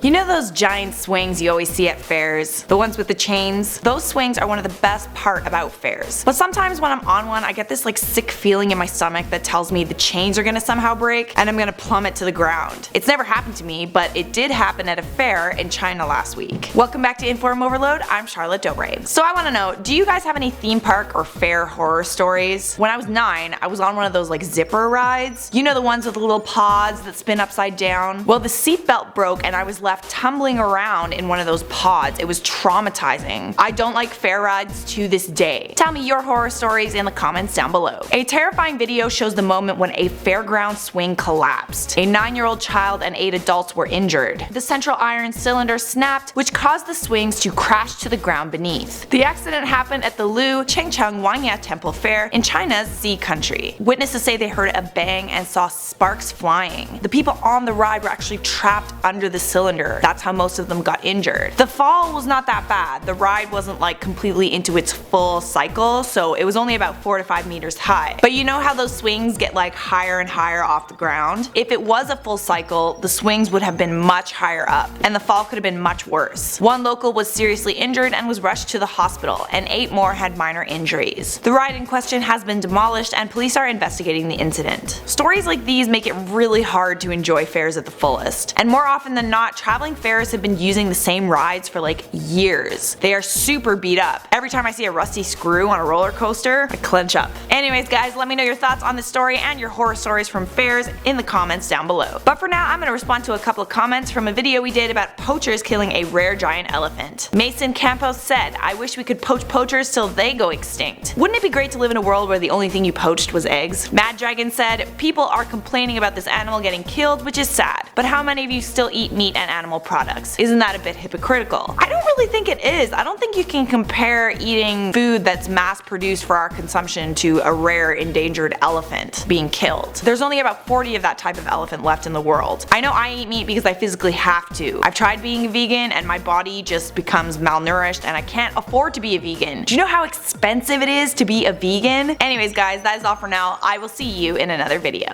You know those giant swings you always see at fairs? The ones with the chains? Those swings are one of the best part about fairs. But sometimes when I'm on one, I get this sick feeling in my stomach that tells me the chains are gonna somehow break and I'm gonna plummet to the ground. It's never happened to me, but it did happen at a fair in China last week. Welcome back to Inform Overload, I'm Charlotte W. So I wanna know, do you guys have any theme park or fair horror stories? When I was 9, I was on one of those zipper rides. You know, the ones with the little pods that spin upside down? Well, the seatbelt broke and I was left tumbling around in one of those pods. It was traumatizing. I don't like fair rides to this day. Tell me your horror stories in the comments down below. A terrifying video shows the moment when a fairground swing collapsed. A 9-year-old child and 8 adults were injured. The central iron cylinder snapped, which caused the swings to crash to the ground beneath. The accident happened at the Lu Chengcheng Wanya Temple Fair in China's Sea Country. Witnesses say they heard a bang and saw sparks flying. The people on the ride were actually trapped under the cylinder. That's how most of them got injured. The fall was not that bad. The ride wasn't completely into its full cycle, so it was only about 4 to 5 meters high. But you know how those swings get higher and higher off the ground? If it was a full cycle, the swings would have been much higher up, and the fall could have been much worse. One local was seriously injured and was rushed to the hospital, and 8 more had minor injuries. The ride in question has been demolished and police are investigating the incident. Stories like these make it really hard to enjoy fairs at the fullest, and more often than not, traveling fairs have been using the same rides for years. They are super beat up. Every time I see a rusty screw on a roller coaster, I clench up. Anyways guys, let me know your thoughts on this story and your horror stories from fairs in the comments down below. But for now, I'm gonna respond to a couple of comments from a video we did about poachers killing a rare giant elephant. Mason Campos said, "I wish we could poach poachers till they go extinct. Wouldn't it be great to live in a world where the only thing you poached was eggs?" Mad Dragon said, "People are complaining about this animal getting killed, which is sad. But how many of you still eat meat and animal products? Isn't that a bit hypocritical?" I don't really think it is. I don't think you can compare eating food that's mass produced for our consumption to a rare endangered elephant being killed. There's only about 40 of that type of elephant left in the world. I know I eat meat because I physically have to. I've tried being a vegan and my body just becomes malnourished and I can't afford to be a vegan. Do you know how expensive it is to be a vegan? Anyways guys, that is all for now. I will see you in another video.